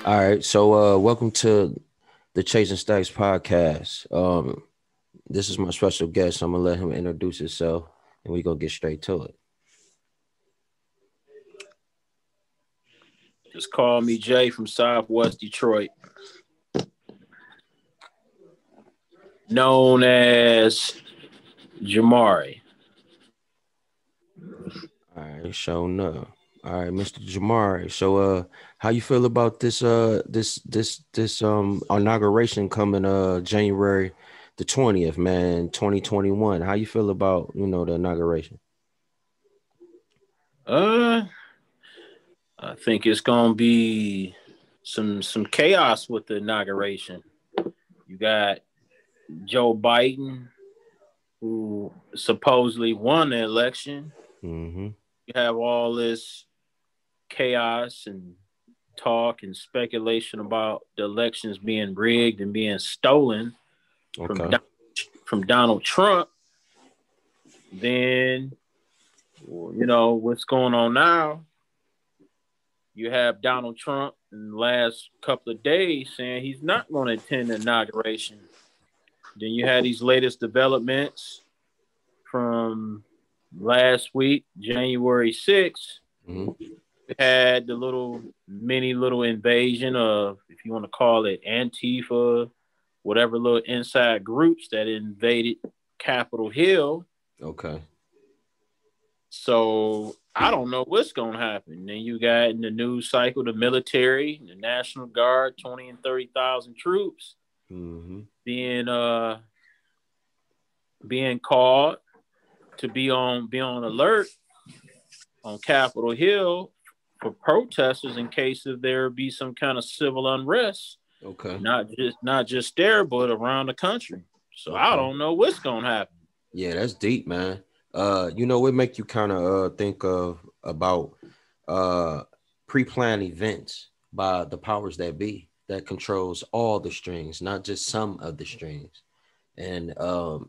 All right, so welcome to the Chasin Stacks podcast. This is my special guest. I'm gonna let him introduce himself, and we gonna get straight to it. Just call me Jay from Southwest Detroit, known as Jamari. All right, showing up. All right, Mr. Jamari. So, how you feel about this inauguration coming January the 20th, man, 2021? How you feel about the inauguration? I think it's gonna be some chaos with the inauguration. You got Joe Biden, who supposedly won the election. Mm-hmm. You have all this chaos and talk and speculation about the elections being rigged and being stolen Okay. from Donald Trump. Then, what's going on now? You have Donald Trump in the last couple of days saying he's not going to attend the inauguration. Then you had these latest developments from last week, January 6th. Mm-hmm. We had the little invasion of, if you want to call it Antifa, whatever little inside groups that invaded Capitol Hill. Okay. So I don't know what's going to happen. Then you got in the news cycle, the military, the National Guard, 20 and 30,000 troops Mm-hmm. being called to be on alert on Capitol Hill for protesters in case if there be some kind of civil unrest. Okay. Not just there, but around the country. So Okay. I don't know what's going to happen. Yeah, that's deep, man. It make you kind of think about pre-planned events by the powers that be that controls all the strings, not just some of the strings. And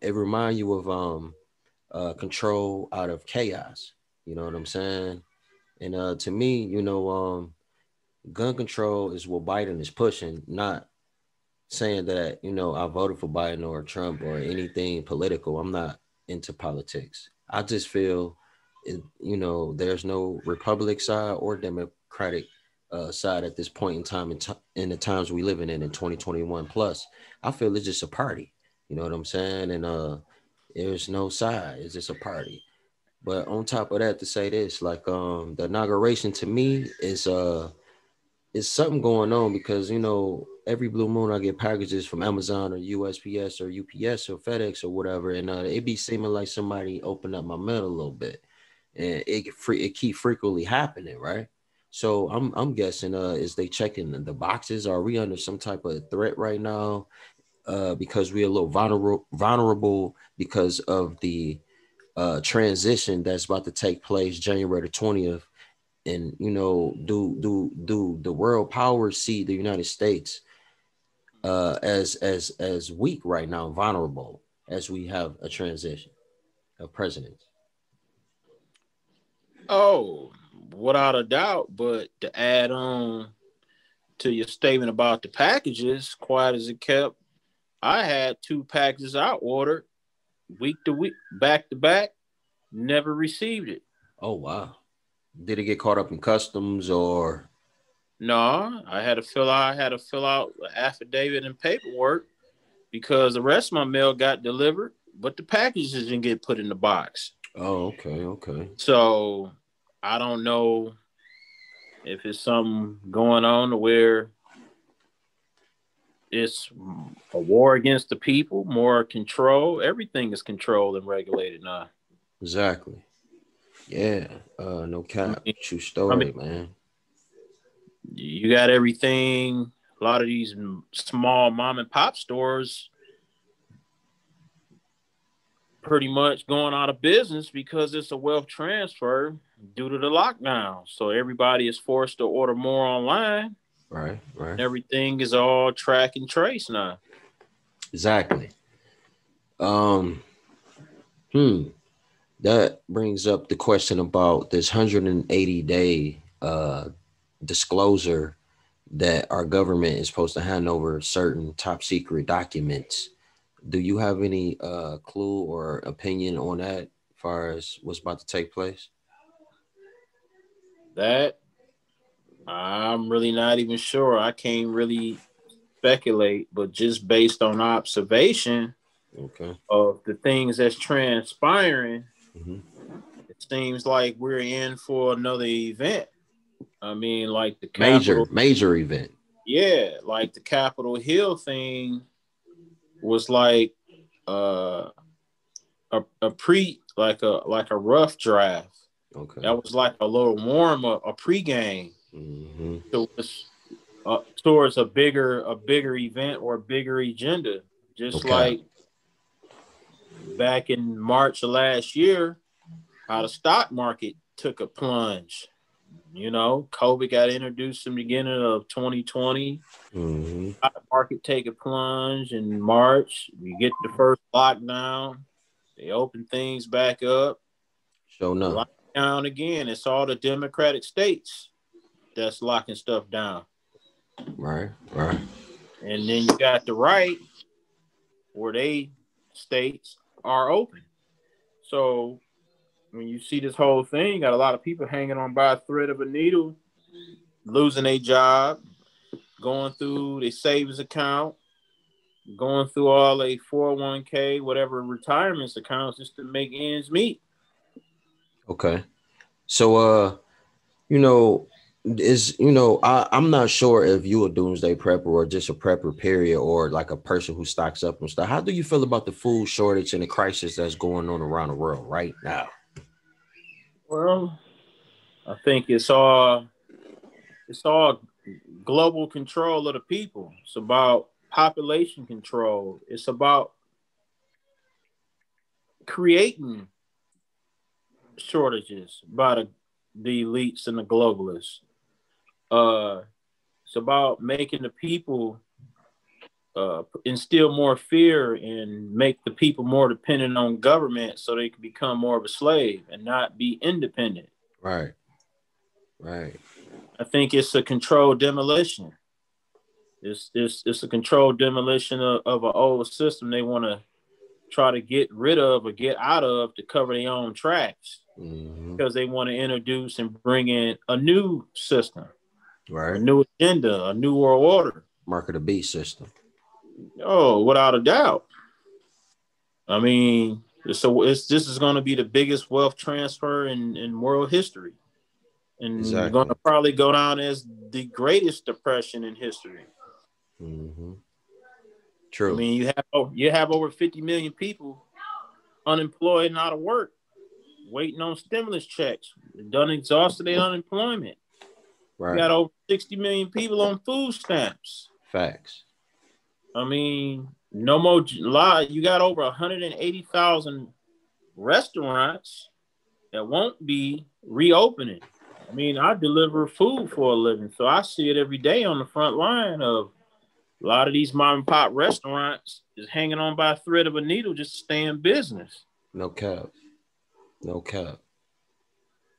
it reminds you of control out of chaos. You know what I'm saying? And to me, gun control is what Biden is pushing, not saying that, I voted for Biden or Trump or anything political. I'm not into politics. I just feel, there's no Republic side or Democratic side at this point in time in the times we living in 2021. Plus, I feel it's just a party. You know what I'm saying? And there's no side. It's just a party. But on top of that, to say this, like the inauguration to me is something going on because every blue moon I get packages from Amazon or USPS or UPS or FedEx or whatever, and it be seeming like somebody opened up my mail a little bit, and it keep frequently happening, right? So I'm guessing is they checking the boxes? Are we under some type of threat right now? Because we're a little vulnerable because of the transition that's about to take place January the 20th. And do the world powers see the United States as weak right now, vulnerable, as we have a transition of presidents? Oh, without a doubt. But to add on to your statement about the packages, quiet as it kept, I had 2 packages I ordered week to week, back to back, never received it. Oh, wow. Did it get caught up in customs or? No, I had to fill out an affidavit and paperwork because the rest of my mail got delivered, but the packages didn't get put in the box. Oh, okay. So I don't know if it's something going on where it's a war against the people, more control. Everything is controlled and regulated now. Exactly. Yeah. No cap. True story, man. You got everything. A lot of these small mom and pop stores pretty much going out of business because it's a wealth transfer due to the lockdown. So everybody is forced to order more online. Right. Everything is all track and trace now. Exactly. That brings up the question about this 180-day disclosure, that our government is supposed to hand over certain top secret documents. Do you have any clue or opinion on that, as far as what's about to take place? That I'm really not even sure. I can't really speculate, but just based on observation Okay. of the things that's transpiring, Hmm. it seems like we're in for another event. I mean, like the Major, Capitol, major event. yeah, like the Capitol Hill thing was like uh, a pre like a rough draft. Okay. That was like a little warm up, a pregame Hmm. to towards a bigger event or a bigger agenda. Just Okay. like back in March of last year, how the stock market took a plunge. You know, COVID got introduced in the beginning of 2020. Hmm. Stock market take a plunge in March. You get the first lockdown. They open things back up. Show enough. Lockdown again. It's all the Democratic states that's locking stuff down. Right. Right. And then you got the right where they states are open. So when you see this whole thing, you got a lot of people hanging on by a thread of a needle, losing their job, going through their savings account, going through all their 401k, whatever retirements accounts just to make ends meet. Okay. So you know, I'm not sure if you a doomsday prepper or just a prepper period, or like a person who stocks up and stuff. How do you feel about the food shortage and the crisis that's going on around the world right now? Well, I think it's all global control of the people. It's about population control. It's about creating shortages by the elites and the globalists. Uh, it's about making the people instill more fear and make the people more dependent on government so they can become more of a slave and not be independent. Right. Right. I think it's a controlled demolition. It's a controlled demolition of an old system they want to try to get rid of or get out of to cover their own tracks Hmm. because they want to introduce and bring in a new system, a Right. new agenda, a new world order. Mark of the beast system. Oh, without a doubt. I mean, this is going to be the biggest wealth transfer in world history, and going Exactly. to probably go down as the greatest depression in history. Hmm. I True. mean, you have over 50 million people unemployed and out of work, waiting on stimulus checks, done exhausted their unemployment. You Right. got over 60 million people on food stamps. Facts. I mean, no more lie. You got over 180,000 restaurants that won't be reopening. I mean, I deliver food for a living, so I see it every day on the front line of a lot of these mom and pop restaurants is hanging on by a thread of a needle just to stay in business. No cap. No cap.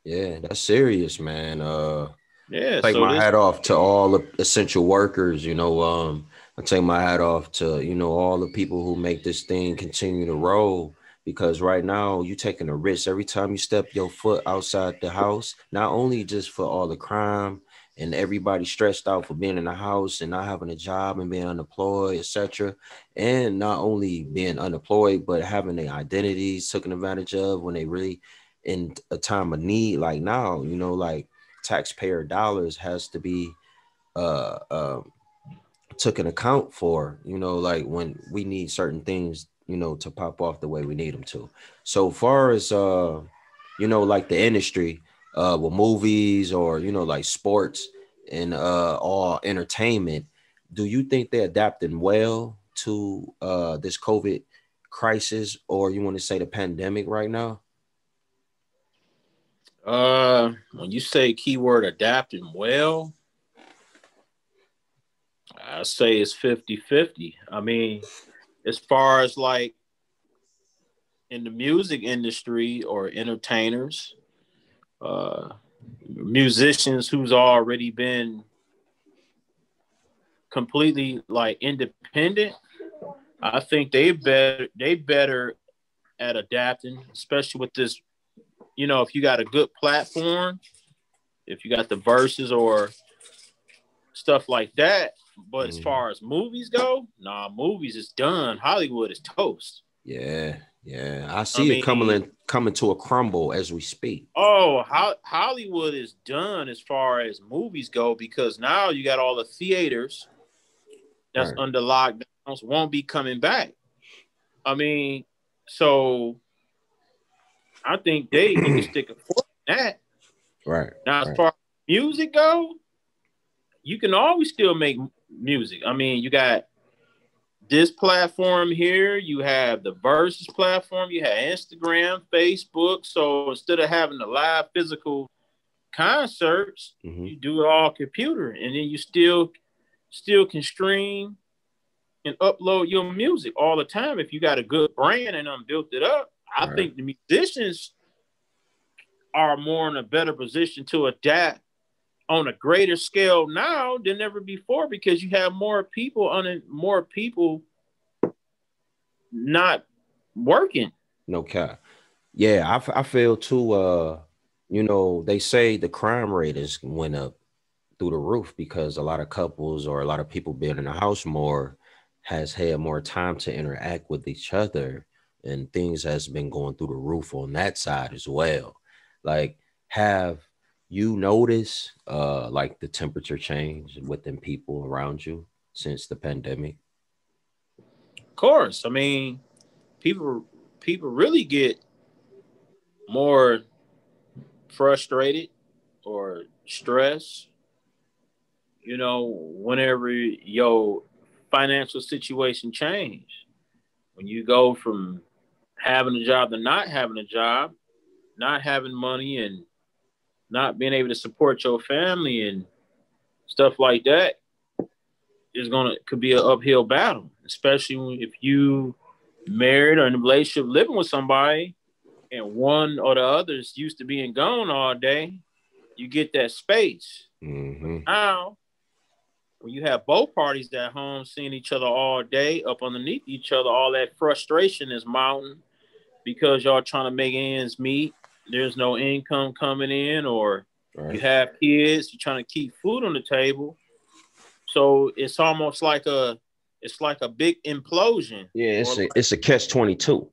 Yeah, that's serious, man. Yeah, Take so my this hat off to all the essential workers. I take my hat off to all the people who make this thing continue to roll. Because right now you taking a risk every time you step your foot outside the house. Not only just for all the crime and everybody stressed out for being in the house and not having a job and being unemployed, etc. And not only being unemployed, but having their identities taken advantage of when they really in a time of need. Like now, like taxpayer dollars has to be uh, uh took an account for, like when we need certain things, to pop off the way we need them to. So far as like the industry with movies or like sports and all entertainment, do you think they're adapting well to this COVID crisis, or you want to say the pandemic right now? when you say keyword adapting well, I say it's 50-50. I mean, as far as like in the music industry or entertainers, uh, musicians who's already been completely like independent, I think they better at adapting, especially with this. You know, if you got a good platform, if you got the verses or stuff like that. But as Mhm. far as movies go, nah, movies is done. Hollywood is toast. Yeah, yeah. I I see it mean, coming to a crumble as we speak. oh, Hollywood is done as far as movies go because now you got all the theaters that's Right. under lockdowns won't be coming back. I mean, so I think they need to stick a fork in that. Right. Now, as Right. far as music go, you can always still make music. I mean, you got this platform here, you have the Versus platform, you have Instagram, Facebook. So instead of having the live physical concerts, Hmm. you do it all computer, and then you still can stream and upload your music all the time if you got a good brand and built it up. I Right. think the musicians are more in a better position to adapt on a greater scale now than ever before because you have more people not working. No cap. Yeah, I feel too. You know, they say the crime rate is went up through the roof because a lot of couples or a lot of people being in the house more has had more time to interact with each other, and things has been going through the roof on that side as well. Like, have you noticed like the temperature change within people around you since the pandemic? Of course, I mean, people people really get more frustrated or stressed, whenever your financial situation change. When you go from having a job to not having a job, not having money and not being able to support your family and stuff like that could be an uphill battle, especially if you married or in a relationship living with somebody and one or the other is used to being gone all day, you get that space. But Hmm. now, when you have both parties at home seeing each other all day, up underneath each other, all that frustration is mounting because y'all trying to make ends meet. There's no income coming in, or you Right. have kids, you're trying to keep food on the table. So it's like a big implosion, Yeah, or like, it's a catch 22.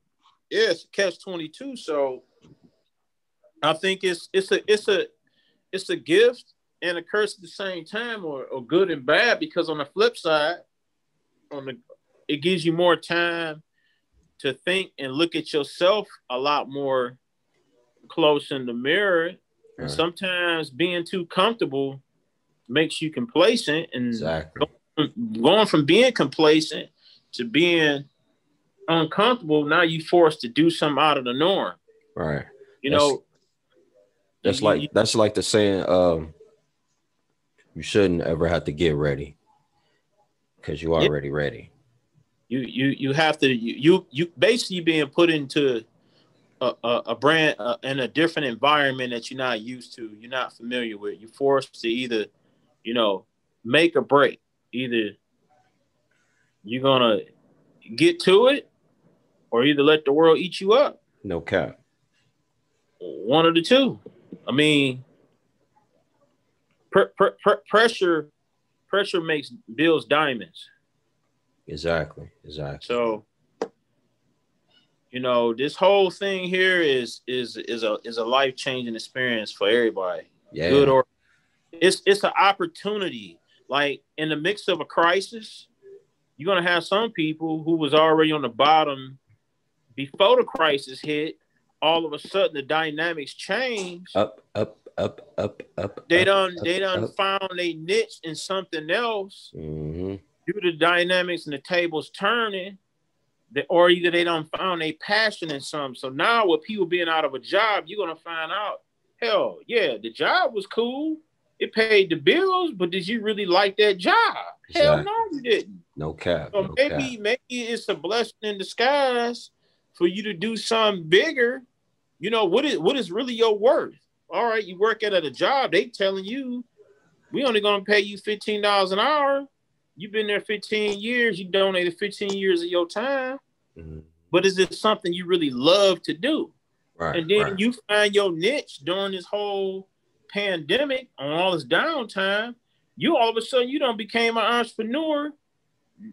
yeah, it's a catch 22. So I think it's a gift and a curse at the same time, or good and bad. Because on the flip side, on the it gives you more time to think and look at yourself a lot more close in the mirror. And Right. sometimes being too comfortable makes you complacent, and Exactly. going from being complacent to being uncomfortable, now you forced to do something out of the norm. Right. You That's know, you you that's like the saying, you shouldn't ever have to get ready because you you already ready. you have to you basically being put into a brand in a different environment that you're not used to, you're not familiar with. You're forced to either, you know, make or break. Either you're gonna get to it, or either let the world eat you up. No cap. One of the two. I mean, pressure makes builds diamonds. Exactly. Exactly. So this whole thing here is a life changing experience for everybody, good Yeah. or it's an opportunity. Like in the mix of a crisis, you're gonna have some people who was already on the bottom before the crisis hit. All of a sudden, the dynamics change. Up, up, up, up, up, They up, done up, they done up. found a niche in something else Hmm. due to the dynamics and the tables turning. Or either they done found a passion in something. So now with people being out of a job, you're gonna find out, hell yeah, the job was cool. It paid the bills, but did you really like that job? Hell no, Exactly. you didn't. No cap. So No cap. maybe it's a blessing in disguise for you to do something bigger. What is really your worth? All right, you work at a job, they telling you we only gonna pay you $15 an hour. You've been there 15 years. You donated 15 years of your time. Mm-hmm. But is it something you really love to do? Right. And then Right. you find your niche during this whole pandemic on all this downtime. You all of a sudden you done became an entrepreneur.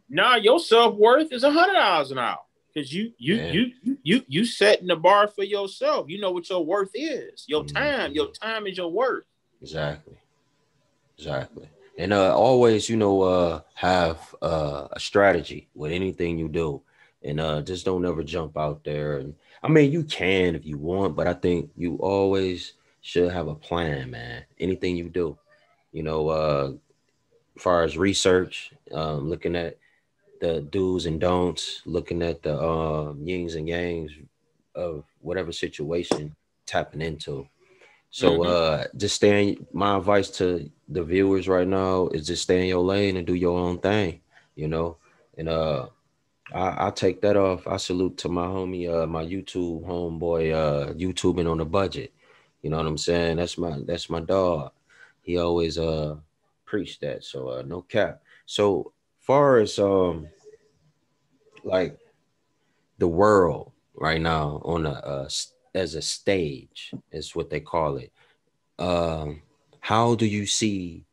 Now your self-worth is $100 an hour because you setting the bar for yourself. You know what your worth is. Your time. Your time is your worth. Exactly. Exactly. And always, have a strategy with anything you do. And just don't ever jump out there. And I mean, you can if you want, but I think you always should have a plan, man. Anything you do, as far as research, looking at the do's and don'ts, looking at the yins and yangs of whatever situation tapping into. So just my advice to the viewers right now is just stay in your lane and do your own thing, you know. And I take that off. I salute to my homie, my YouTube homeboy, YouTubing on a budget. You know what I'm saying? That's my dog. He always preach that. So no cap. So far as like the world right now on as a stage is what they call it. um, how do you see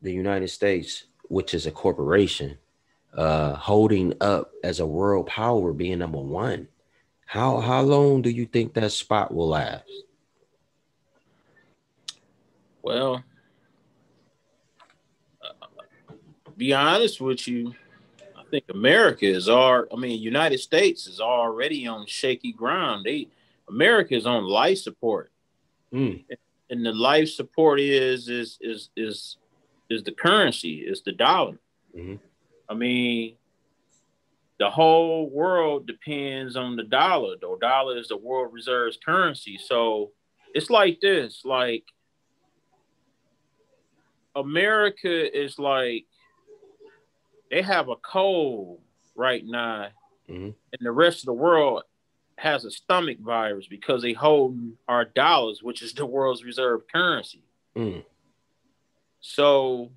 the United States, which is a corporation, holding up as a world power, being number one? How long do you think that spot will last? Well, be honest with you, I think United States is already on shaky ground. America is on life support. Mm. And the life support is the currency, is the dollar. Mm-hmm. I mean, the whole world depends on the dollar. The dollar is the world reserves currency. So it's like this, like America is like they have a cold right now, Mm-hmm. and the rest of the world has a stomach virus because they hold our dollars, which is the world's reserve currency. Mm. So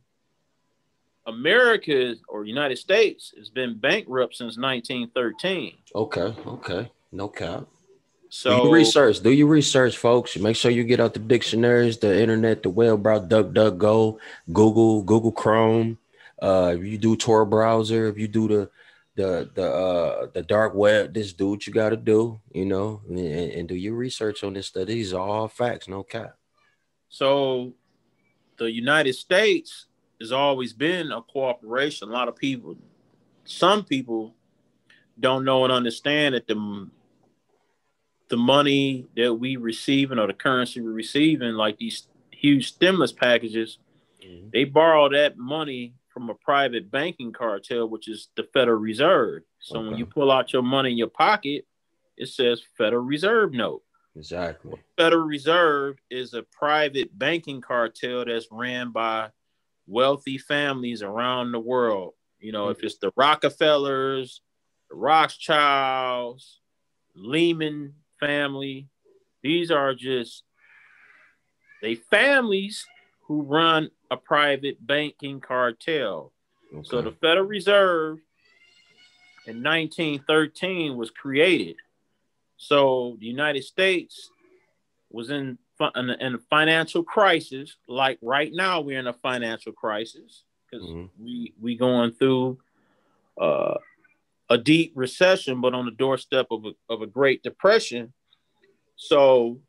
America or United States has been bankrupt since 1913. Okay, no cap. So Do your research, folks. Make sure you get out the dictionaries, the internet, the web browser, DuckDuckGo, Google Chrome. If you do Tor browser, if you do the dark web, just do what you got to do, and do your research on this stuff. These are all facts, no cap. So the United States has always been a cooperation. A lot of people, some people don't know and understand that the money that we receiving or the currency we're receiving, like these huge stimulus packages, they borrow that money from a private banking cartel, which is the Federal Reserve. So when you pull out your money in your pocket, it says Federal Reserve note. Exactly. Federal Reserve is a private banking cartel that's ran by wealthy families around the world. If it's the Rockefellers, the Rothschilds, Lehman family, these are just they families who run a private banking cartel. Okay. So the Federal Reserve in 1913 was created. So the United States was in a financial crisis. Like right now, we're in a financial crisis because we going through a deep recession, but on the doorstep of a Great Depression. So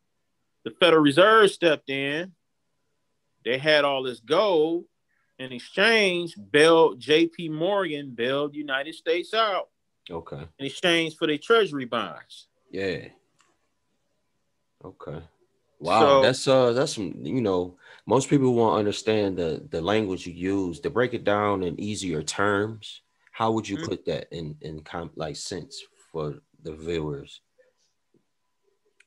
the Federal Reserve stepped in. They had all this gold. In exchange, J.P. Morgan bailed the United States out. Okay. In exchange for their treasury bonds. Yeah. Okay. Wow. So, that's some, most people won't understand the language you use. To break it down in easier terms, how would you put that in like sense for the viewers?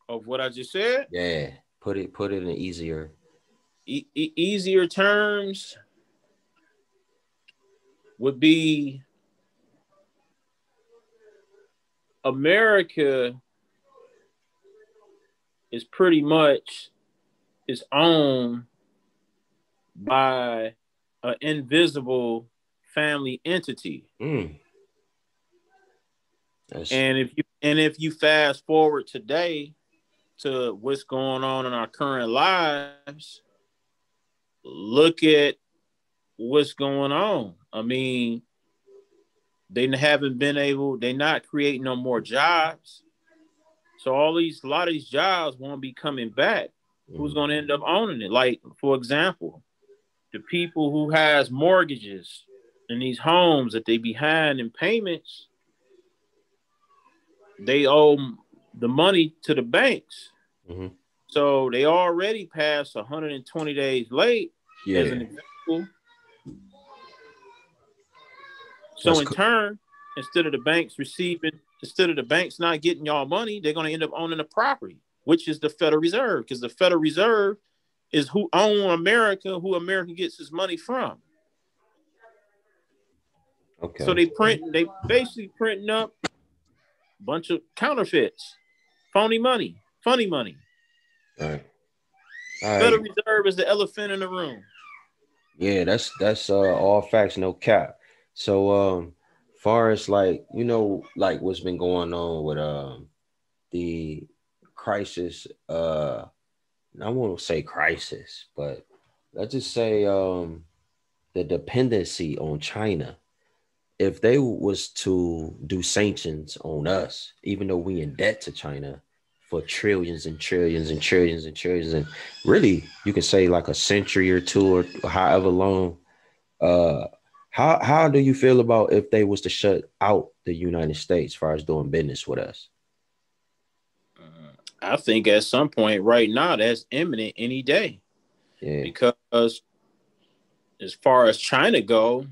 Of what I just said? Yeah. Put it in easier. Easier terms would be America is pretty much owned by an invisible family entity. Mm. And if you fast forward today to what's going on in our current lives, look at what's going on. I mean, they're not creating no more jobs. So a lot of these jobs won't be coming back. Who's going to end up owning it? Like, for example, the people who has mortgages in these homes that they behind in payments, they owe the money to the banks. Mm-hmm. So they already passed 120 days late, as an example. So in turn, instead of the banks not getting y'all money, they're going to end up owning the property, which is the Federal Reserve, because the Federal Reserve is who own America, who America gets its money from. Okay. So they basically printing up a bunch of counterfeits, phony money, funny money. All right. Federal Reserve is the elephant in the room. Yeah, that's all facts, no cap. So far as like, like what's been going on with the crisis, I won't say crisis, but let's just say the dependency on China. If they was to do sanctions on us, even though we in debt to China for trillions and trillions and trillions and trillions, and really you can say like a century or two or however long, how do you feel about if they was to shut out the United States as far as doing business with us? I think at some point right now that's imminent any day. Yeah. Because as far as China go,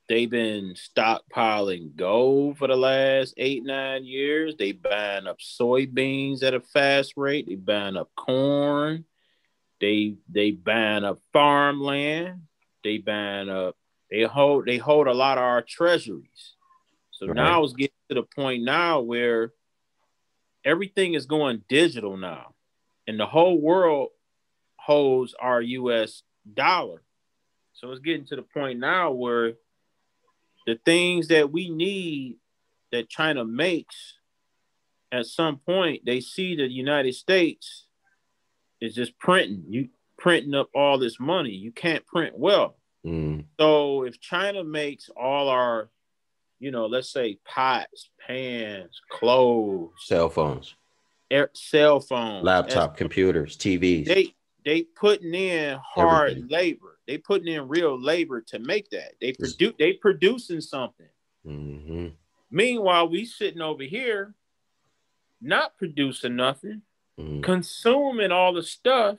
they've been stockpiling gold for the last 8-9 years. They buying up soybeans at a fast rate. They buying up corn. They buying up farmland. They buying up. They hold a lot of our treasuries. So now it's getting to the point now where everything is going digital now, and the whole world holds our U.S. dollar. So it's getting to the point now where the things that we need that China makes, at some point, they see the United States is just printing up all this money. You can't print wealth. So if China makes all our, let's say pots, pans, clothes, cell phones, laptop, computers, TVs, they putting in hard labor. They putting in real labor to make that. They producing something. Mm-hmm. Meanwhile, we sitting over here not producing nothing, consuming all the stuff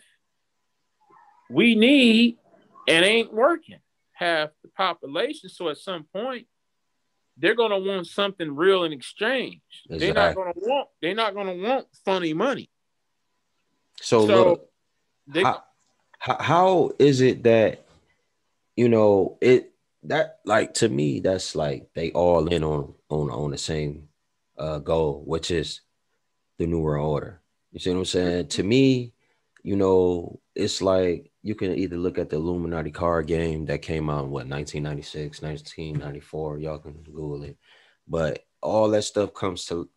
we need and ain't working. Half the population. So at some point, they're gonna want something real in exchange. Exactly. They're not gonna want funny money. So look, how is it that that like, to me, that's like they all in on the same goal, which is the New World Order. You see what I'm saying? To me, it's like you can either look at the Illuminati card game that came out in 1996, 1994. Y'all can Google it, but all that stuff comes to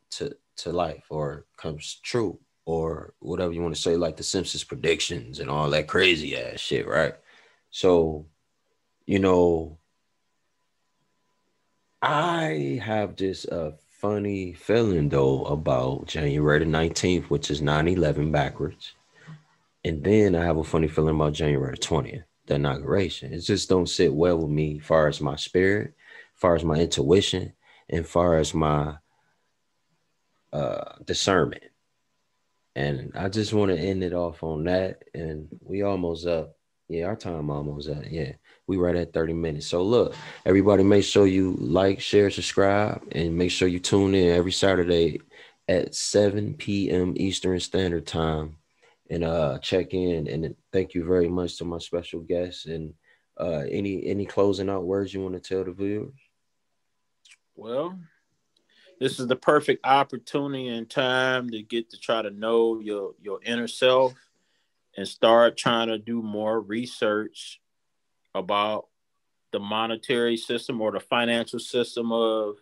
life, or comes true, or whatever you want to say, like the Simpsons predictions and all that crazy ass shit, right? So, I have just a funny feeling though about January the 19th, which is 9/11 backwards. And then I have a funny feeling about January 20th, the inauguration. It just don't sit well with me as far as my spirit, as far as my intuition, and as far as my discernment. And I just want to end it off on that. And we almost up. Yeah, our time almost up. Yeah, we right at 30 minutes. So look, everybody, make sure you like, share, subscribe, and make sure you tune in every Saturday at 7 p.m. Eastern Standard Time, and check in. And thank you very much to my special guests. And any closing out words you want to tell the viewers? Well, this is the perfect opportunity and time to get to try to know your inner self and start trying to do more research about the monetary system or the financial system of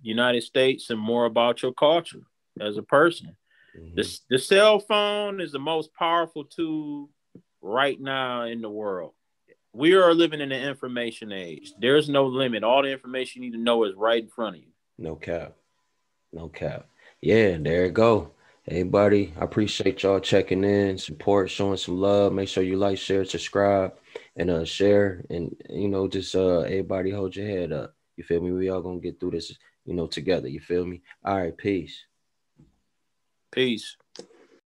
the United States and more about your culture as a person. The cell phone is the most powerful tool right now in the world. We are living in an information age. There's no limit. All the information you need to know is right in front of you. No cap. No cap. Yeah, there it go. Hey, buddy, I appreciate y'all checking in, support, showing some love. Make sure you like, share, subscribe, and share. And, you know, just everybody hold your head up. You feel me? We all gonna get through this, you know, together. You feel me? All right, peace. Peace.